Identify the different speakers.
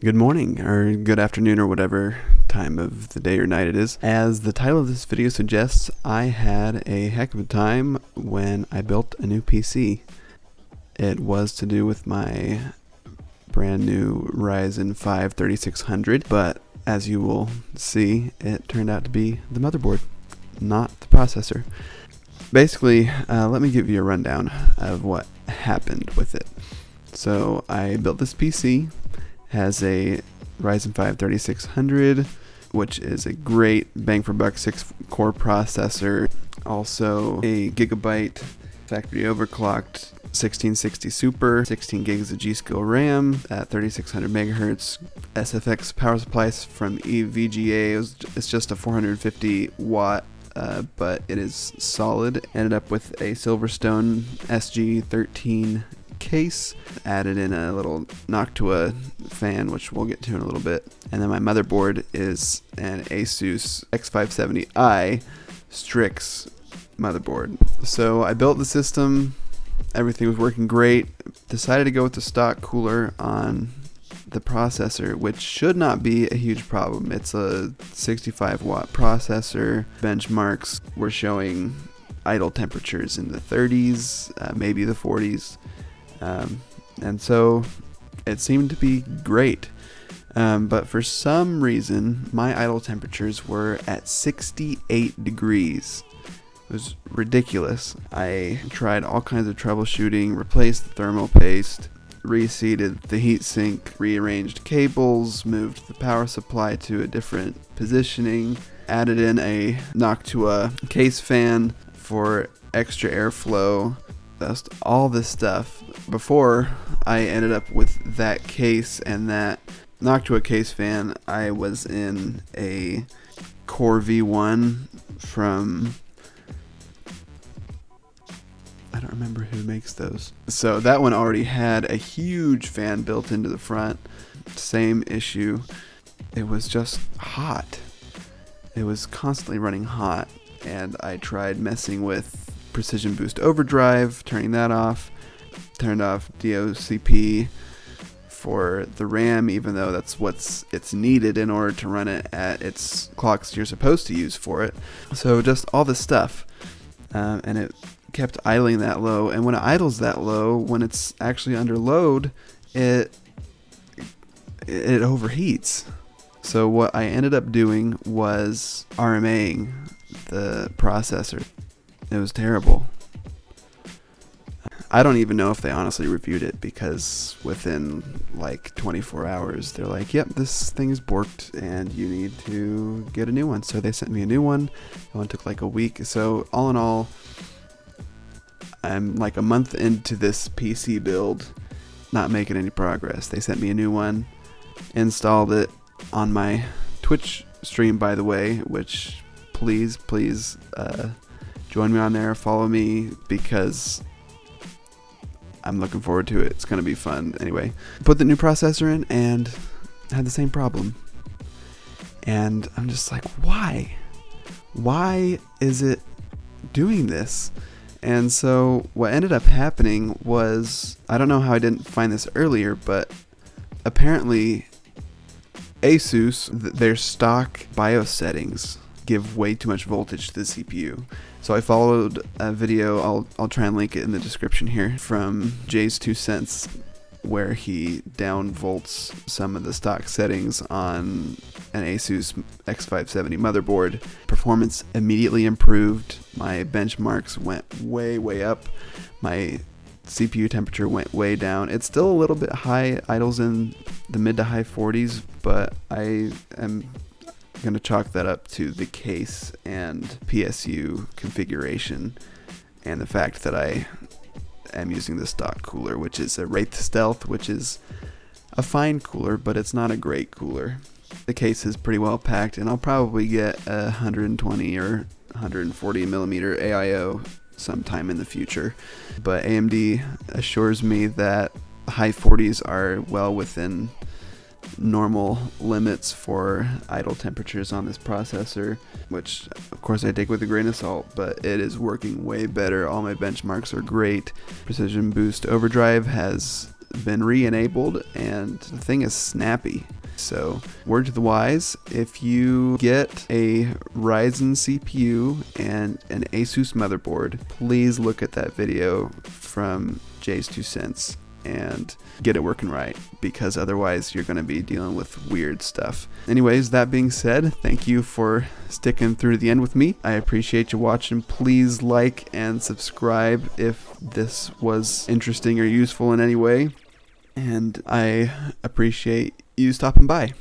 Speaker 1: Good morning, or good afternoon, or whatever time of the day or night it is. As the title of this video suggests, I had a heck of a time when I built a new PC. It was to do with my brand new Ryzen 5 3600, but as you will see, it turned out to be the motherboard, not the processor. Basically, let me give you a rundown of what happened with it. So I built this PC. Has a Ryzen 5 3600, which is a great bang for buck 6-core processor. Also a gigabyte factory overclocked 1660 Super, 16 gigs of G-Skill RAM at 3600 megahertz. SFX power supply from EVGA. It's just a 450 watt, but it is solid. Ended up with a Silverstone SG13 case, added in a little Noctua fan, which we'll get to in a little bit, and then my motherboard is an Asus X570i Strix motherboard. So I built the system, everything was working great, decided to go with the stock cooler on the processor, which should not be a huge problem. It's a 65 watt processor. Benchmarks were showing idle temperatures in the 30s, maybe the 40s. And so it seemed to be great, but for some reason my idle temperatures were at 68 degrees. It was ridiculous. I tried all kinds of troubleshooting, replaced the thermal paste, reseated the heatsink, rearranged cables, moved the power supply to a different positioning, added in a Noctua case fan for extra airflow. That's all this stuff before I ended up with that case and that Noctua case fan. I was in a Core V1 from, I don't remember who makes those. So that one already had a huge fan built into the front. Same issue. It was just hot. It was constantly running hot, and I tried messing with Precision Boost Overdrive, turning that off, turned off DOCP for the RAM, even though that's it's needed in order to run it at its clocks you're supposed to use for it. So just all this stuff, and it kept idling that low. And when it idles that low, when it's actually under load, it overheats. So what I ended up doing was RMAing the processor. It was terrible. I don't even know if they honestly reviewed it, because within like 24 hours they're like, yep, this thing is borked and you need to get a new one. So they sent me a new one. That one took like a week. So all in all, I'm like a month into this PC build, not making any progress. They sent me a new one, installed it on my Twitch stream, by the way, which please join me on there, follow me, because I'm looking forward to it. It's going to be fun. Anyway, put the new processor in and had the same problem. And I'm just like, why? Why is it doing this? And so what ended up happening was, I don't know how I didn't find this earlier, but apparently Asus, their stock BIOS settings give way too much voltage to the CPU. So I followed a video, I'll try and link it in the description here, from Jay's 2 cents, where he downvolts some of the stock settings on an Asus X570 motherboard. Performance immediately improved. My benchmarks went way up. My CPU temperature went way down. It's still a little bit high, idles in the mid to high 40s, but I am going to chalk that up to the case and PSU configuration and the fact that I am using the stock cooler, which is a Wraith Stealth, which is a fine cooler, but it's not a great cooler. The case is pretty well packed, and I'll probably get a 120 or 140 millimeter AIO sometime in the future, but AMD assures me that high 40s are well within normal limits for idle temperatures on this processor, which of course I take with a grain of salt, but it is working way better. All my benchmarks are great. Precision Boost Overdrive has been re-enabled and the thing is snappy. So, word to the wise, if you get a Ryzen CPU and an Asus motherboard, please look at that video from Jay's 2 cents and get it working right, because otherwise you're going to be dealing with weird stuff. Anyways, that being said, thank you for sticking through to the end with me. I appreciate you watching. Please like and subscribe if this was interesting or useful in any way. And I appreciate you stopping by.